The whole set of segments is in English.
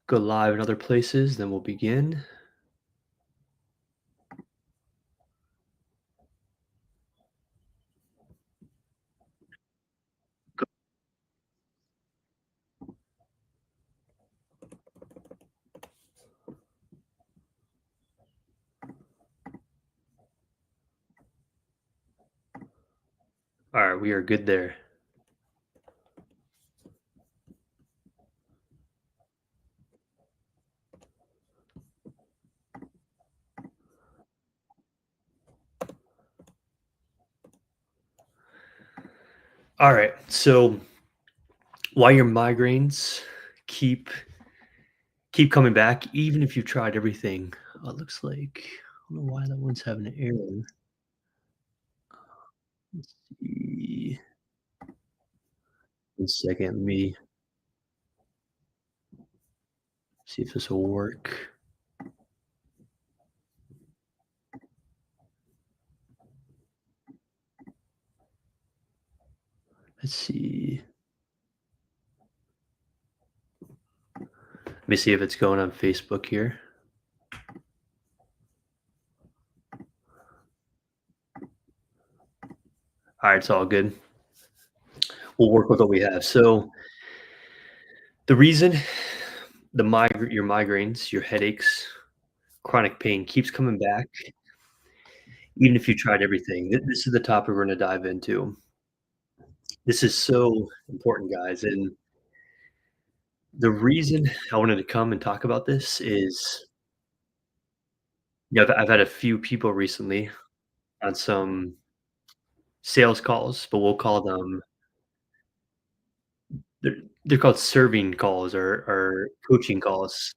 Go live in other places, then we'll begin. All right, we are good there. All right, so why your migraines keep keep coming back, even if you've tried everything. It looks like I don't know why that one's having an error. Let's see. 1 second, let me see if this will work. Let's see. Let me see if it's going on Facebook here. All right, it's all good. We'll work with what we have. So the reason your migraines, your headaches, chronic pain keeps coming back, even if you tried everything. This is the topic we're going to dive into. This is so important, guys. And the reason I wanted to come and talk about this is, I've had a few people recently on some sales calls, but we'll call them they're, they're called serving calls or coaching calls.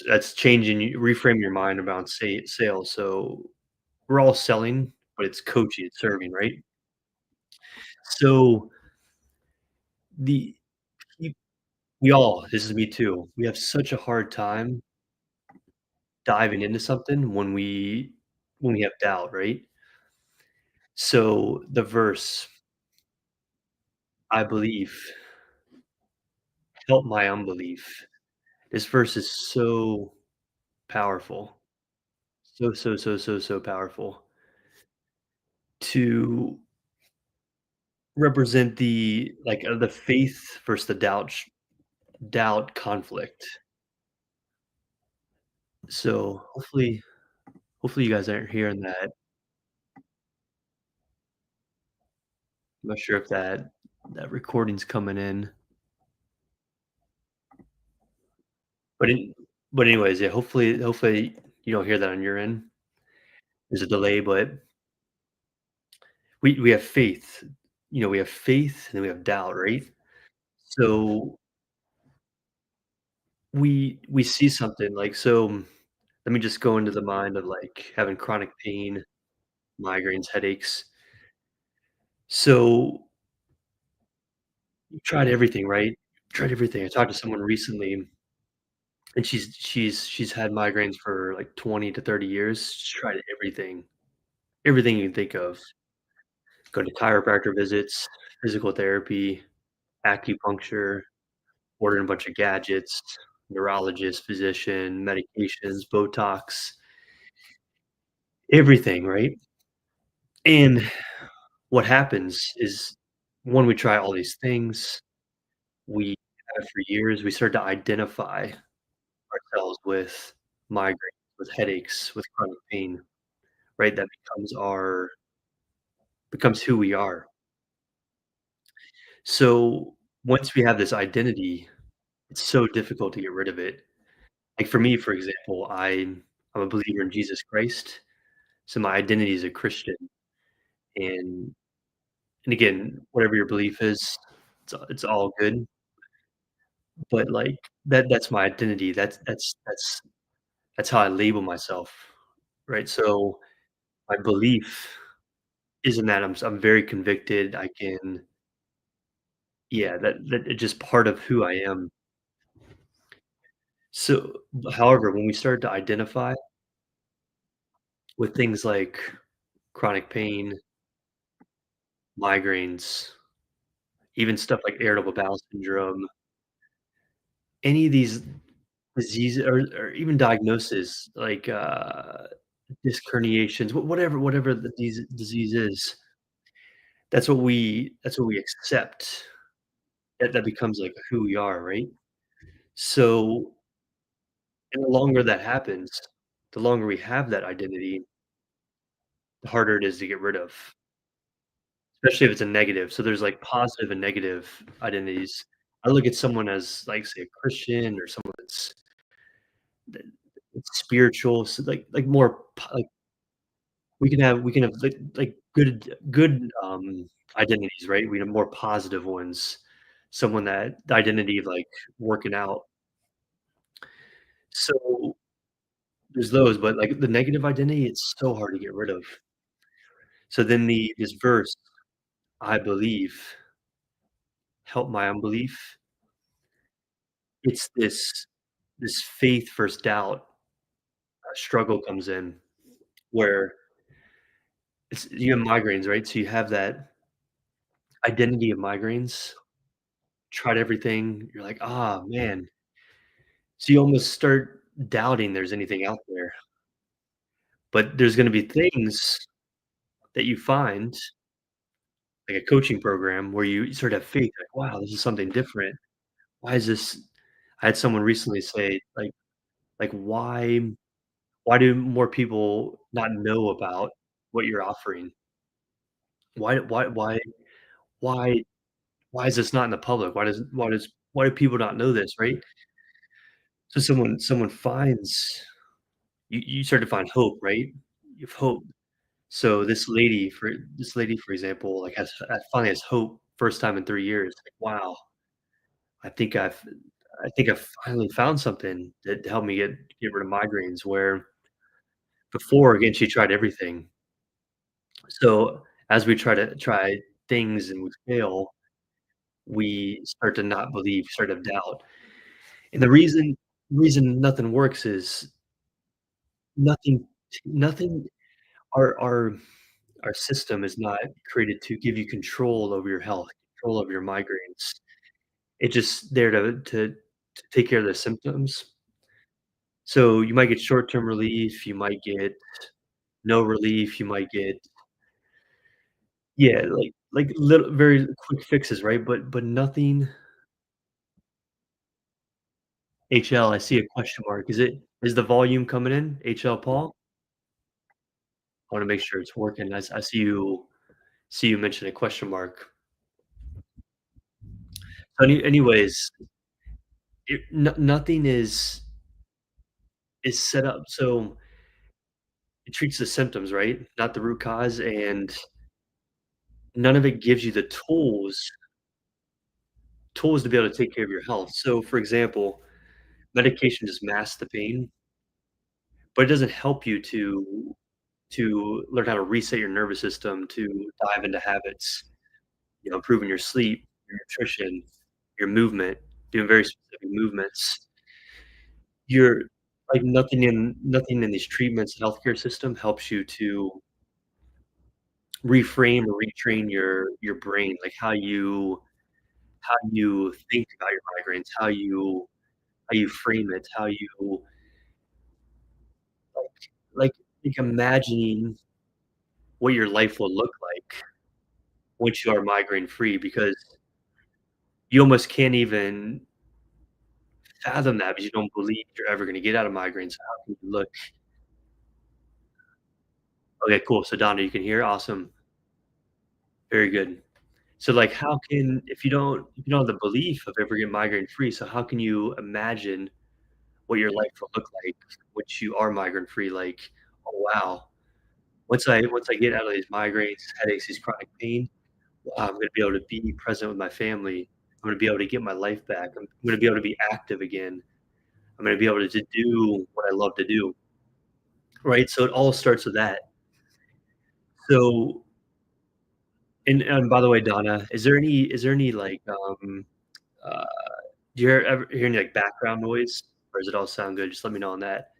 That's changing. You reframe your mind about sales. So we're all selling, but it's coaching, it's serving, right? So the we all, this is me too. We have such a hard time diving into something when we have doubt, right? So the verse, "I believe, help my unbelief." This verse is so powerful. So, so, so, so, so powerful to represent the faith versus the doubt conflict. So hopefully you guys aren't hearing that. I'm not sure if that recording's coming in, but anyways, yeah, hopefully you don't hear that on your end. There's a delay, but we have faith. We have faith and then we have doubt, right? So we see something like let me just go into the mind of like having chronic pain, migraines, headaches. So you tried everything, right? Tried everything. I talked to someone recently and she's had migraines for like 20 to 30 years. She's tried everything. Everything you can think of. Go to chiropractor visits, physical therapy, acupuncture, ordering a bunch of gadgets, neurologist, physician, medications, Botox, everything, right? And what happens is when we try all these things, we have for years, we start to identify ourselves with migraines, with headaches, with chronic pain, right? That becomes who we are. So once we have this identity, it's so difficult to get rid of it. Like for me, for example, I'm a believer in Jesus Christ, so my identity is a Christian, and again, whatever your belief is, it's all good, but, like, that's my identity, that's how I label myself, right? So, my belief isn't that I'm very convicted, I can yeah, that it's just part of who I am. So, however, when we start to identify with things like chronic pain, migraines, even stuff like irritable bowel syndrome, any of these diseases or even diagnosis, like, disc herniations, whatever the disease is, that's what we accept. That becomes, like, who we are, right? So, and the longer that happens, the longer we have that identity, the harder it is to get rid of, especially if it's a negative. So there's, like, positive and negative identities. I look at someone as, like, say, a Christian or someone that it's spiritual, so, like, more like, we can have, like, good identities, right? We have more positive ones. Someone that the identity of, like, working out. So, there's those, but, like, the negative identity, it's so hard to get rid of. So then this verse, "I believe, help my unbelief," it's this faith versus doubt, struggle comes in where it's you have migraines, right? So you have that identity of migraines, tried everything, you're like, "Ah, man." So you almost start doubting there's anything out there, but there's gonna be things that you find, like a coaching program where you sort of have faith, like, "Wow, this is something different. Why is this?" I had someone recently say, like, "Why do more people not know about what you're offering? Why why why why why is this not in the public? Why do people not know this?" Right? So someone finds you start to find hope, right? You have hope. So this lady, for example, like, finally has hope first time in 3 years. Like, wow, I think I've I think I've finally found something that helped me get rid of migraines, where before, again, she tried everything. So, as we try things and we fail, we start to not believe, start to doubt. And the reason nothing works is nothing our system is not created to give you control over your health, control over your migraines. It's just there to take care of the symptoms. So, you might get short-term relief, you might get no relief, you might get, yeah, like little very quick fixes, right? But nothing. HL, I see a question mark. Is the volume coming in? HL Paul? I wanna make sure it's working. I see you mention a question mark. Anyways, nothing is set up so it treats the symptoms, right? Not the root cause, and none of it gives you the tools to be able to take care of your health. So, for example, medication just masks the pain, but it doesn't help you to learn how to reset your nervous system, to dive into habits, improving your sleep, your nutrition, your movement, doing very specific movements. You're like nothing in these treatments and healthcare system helps you to reframe or retrain your brain, like how you think about your migraines, how you frame it, how you like like imagining what your life will look like once you are migraine free, because you almost can't even fathom that because you don't believe you're ever gonna get out of migraines. So how can you look. Okay, cool. So Donna, you can hear? Awesome. Very good. So, like, how can if you don't have the belief of ever getting migraine free, so how can you imagine what your life will look like once you are migraine free? Like, "Oh, wow. Once I get out of these migraines, headaches, these chronic pain, wow, I'm gonna be able to be present with my family. I'm gonna be able to get my life back. I'm gonna be able to be active again. I'm gonna be able to do what I love to do." Right? So it all starts with that. So, and by the way, Donna, is there any, like, uh, do you ever hear any, like, background noise, or does it all sound good? Just let me know on that.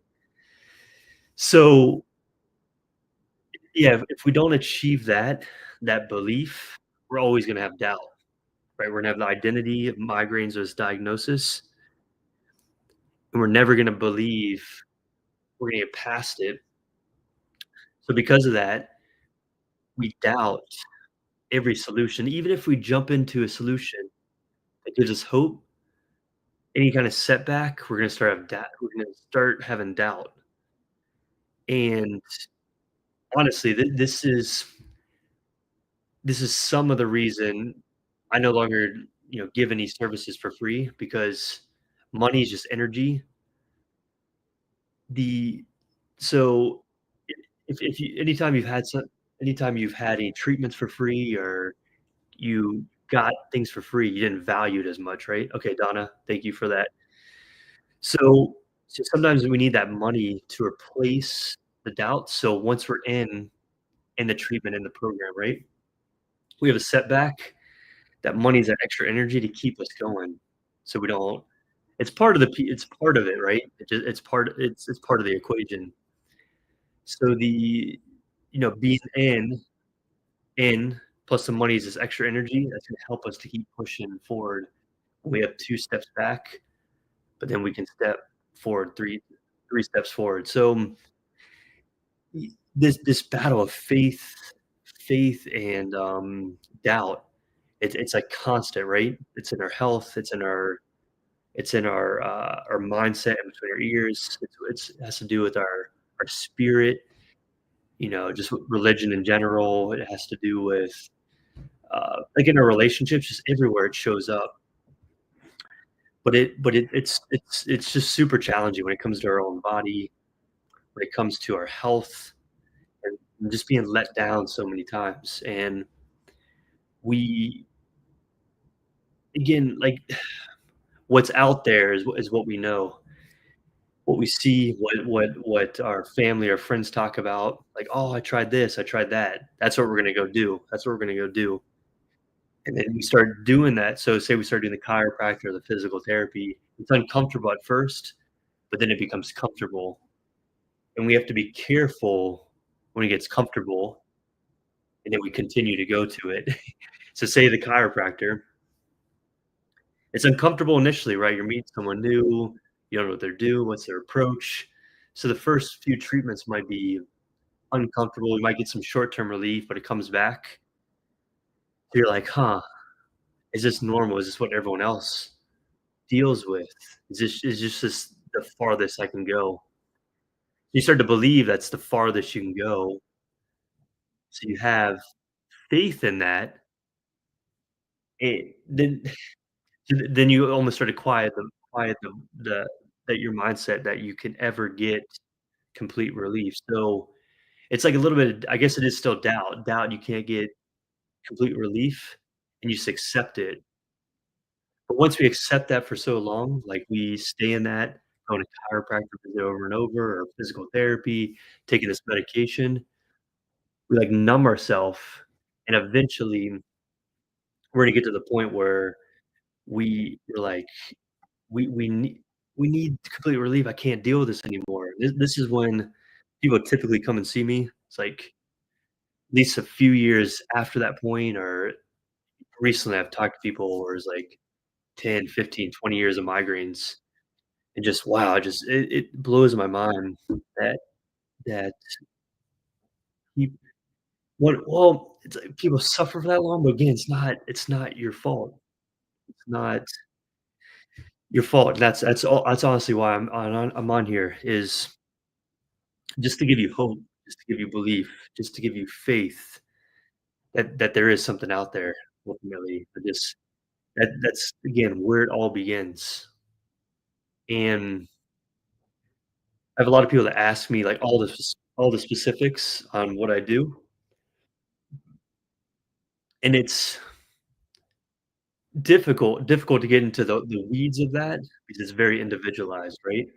So, yeah, if we don't achieve that belief, we're always gonna have doubt, right? We're gonna have the identity of migraines as diagnosis, and we're never gonna believe we're gonna get past it. So because of that, we doubt every solution. Even if we jump into a solution that gives us hope, any kind of setback, we're gonna start having doubt. And honestly, this is some of the reason I no longer, give any services for free because money is just energy. The so if you anytime you've had any treatments for free or you got things for free, you didn't value it as much, right? Okay, Donna, thank you for that. So so sometimes we need that money to replace the doubt. So once we're in the treatment in the program, right? We have a setback. That money's that extra energy to keep us going, so we don't it's part of it, right? It's part of the equation. So being in plus the money is this extra energy that's gonna help us to keep pushing forward. We have 2 steps back, but then we can step forward 3 steps forward. So, this battle of faith and, doubt, it's, like, constant, right? It's in our health, it's in our mindset in between our ears. It has to do with our spirit, just with religion in general. It has to do with, like, in our relationships, just everywhere it shows up. But it's just super challenging when it comes to our own body, when it comes to our health, and just being let down so many times. And we again, like, what's out there is what we know. What we see, what our family or friends talk about, like, "Oh, I tried this, I tried that. That's what we're gonna go do. That's what we're gonna go do." And then we start doing that. So say we start doing the chiropractor or the physical therapy, it's uncomfortable at first, but then it becomes comfortable, and we have to be careful when it gets comfortable, and then we continue to go to it. So say the chiropractor, it's uncomfortable initially, right? You're meeting someone new, you don't know what they're doing, what's their approach. So the first few treatments might be uncomfortable. You might get some short-term relief, but it comes back. You're like, "Huh, is this normal? Is this what everyone else deals with? Is this the farthest I can go?" You start to believe that's the farthest you can go, so you have faith in that, then then you almost start to quiet the that your mindset that you can ever get complete relief. So, it's like a little bit I guess it is still doubt you can't get complete relief, and you just accept it. But once we accept that for so long, like, we stay in that, going to chiropractor visit over and over, or physical therapy, taking this medication, we, like, numb ourself, and eventually, we're gonna get to the point where we're like, "We we need complete relief, I can't deal with this anymore." This is when people typically come and see me. It's, like, at least a few years after that point, or recently I've talked to people where it's, like, 10, 15, 20 years of migraines. And just wow, it blows my mind that that peop it's like people suffer for that long, but again, it's not your fault. It's not your fault. That's honestly why I'm on here, is just to give you hope, just to give you belief, just to give you faith that there is something out there ultimately. But that's again where it all begins. And I have a lot of people that ask me, like, all the specifics on what I do, and it's difficult to get into the weeds of that because it's very individualized, right?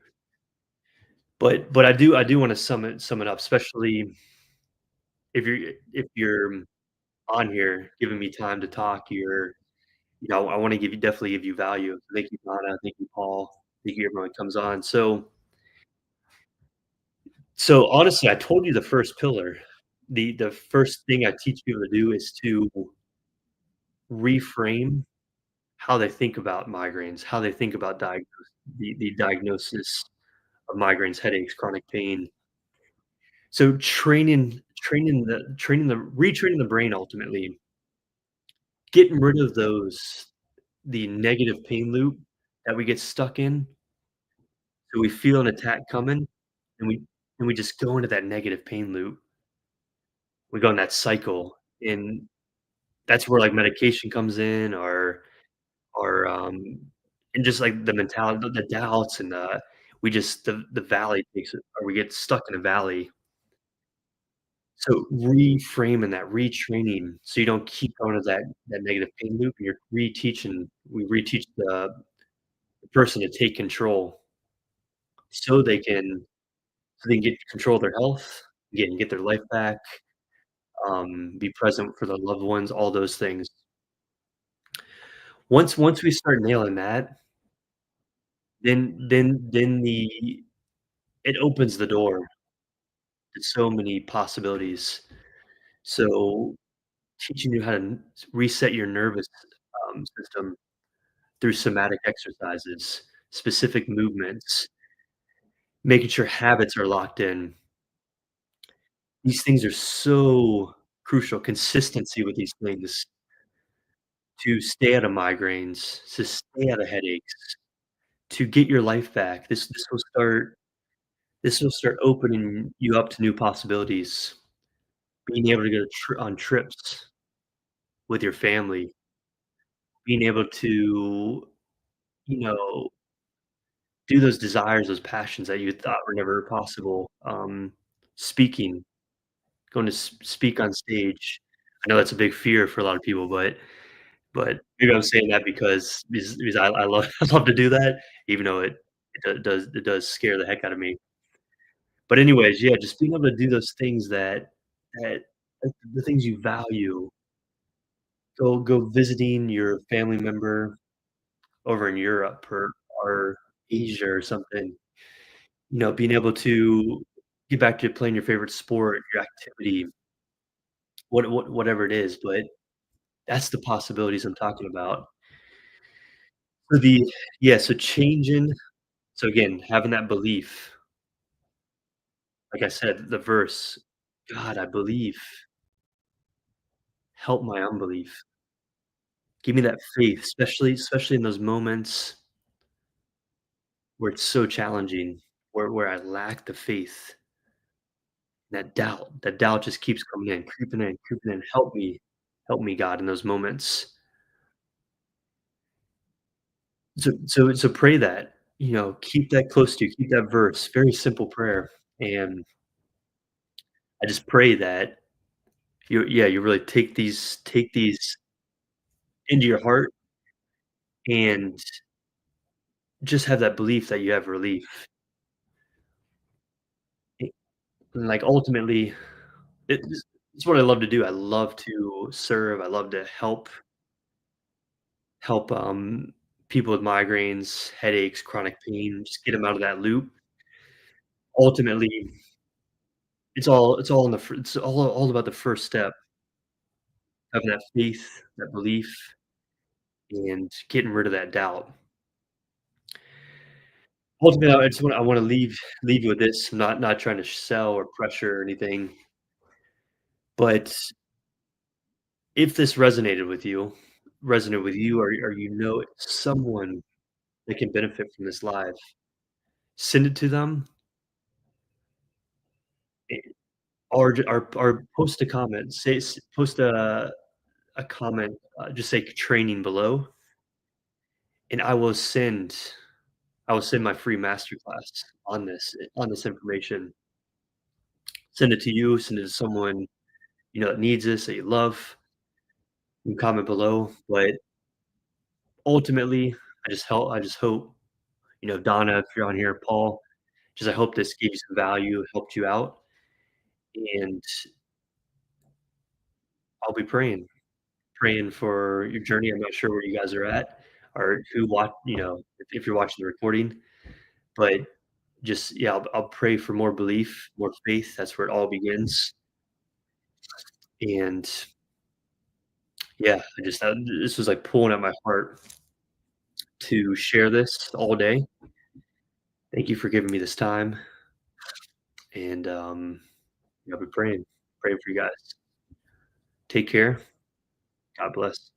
But I do wanna sum it up, especially if you're on here giving me time to talk, I wanna definitely give you value. Thank you, Donna. Thank you, Paul. Thank you, everyone that comes on. So honestly, I told you the first pillar. The first thing I teach people to do is to reframe how they think about migraines, how they think about diagnosis. the diagnosis of migraines, headaches, chronic pain. So training the retraining the brain ultimately, getting rid of those the negative pain loop that we get stuck in. So we feel an attack coming, and we just go into that negative pain loop. We go in that cycle, and that's where, like, medication comes in or and just, like, the mentality, the doubts, and we just the valley takes it, or we get stuck in a valley. So reframing that, retraining, so you don't keep going to that negative pain loop, and you're reteaching we reteach the person to take control so they can get control of their health, get their life back, be present for their loved ones, all those things. Once we start nailing that, then the it opens the door to so many possibilities. So, teaching you how to reset your nervous, system through somatic exercises, specific movements, making sure habits are locked in. These things are so crucial, consistency with these things to stay out of migraines, to stay out of headaches, to get your life back. This will start opening you up to new possibilities, being able to go on trips with your family, being able to, you know, do those desires, those passions that you thought were never possible. Speaking, going to speak on stage. I know that's a big fear for a lot of people, but maybe I'm saying that because I love I love to do that, even though it does scare the heck out of me. But anyways, yeah, just being able to do those things that the things you value. Go visiting your family member over in Europe or Asia or something. Being able to get back to playing your favorite sport, your activity, whatever it is, but that's the possibilities I'm talking about. So so changing so again, having that belief, like I said, the verse, "God, I believe, help my unbelief." Give me that faith, especially in those moments where it's so challenging, where I lack the faith, that doubt just keeps coming in, creeping in, creeping in. Help me, God, in those moments. So pray that, keep that close to you, keep that verse, very simple prayer, and I just pray that you really take these into your heart and just have that belief that you have relief. And, like, ultimately, it's what I love to do. I love to serve, I love to help, people with migraines, headaches, chronic pain, just get them out of that loop. Ultimately, it's all in the fir it's all about the first step, having that faith, that belief, and getting rid of that doubt. Ultimately, I wanna leave you with this. I'm not trying to sell or pressure or anything, but if this resonated with you or you know someone that can benefit from this live, send it to them, eh, or post a comment. Post a comment, just say "training" below, and I will send my free masterclass on this information. Send it to you, send it to someone, that needs this, that you love. You can comment below, but ultimately, I just hope, Donna, if you're on here, Paul, just I hope this gave you some value, helped you out, and I'll be praying for your journey. I'm not sure where you guys are at or who watch if you're watching the recording, but just yeah, I'll pray for more belief, more faith. That's where it all begins. And yeah, this was like pulling at my heart to share this all day. Thank you for giving me this time, and, I'll be praying for you guys. Take care. God bless.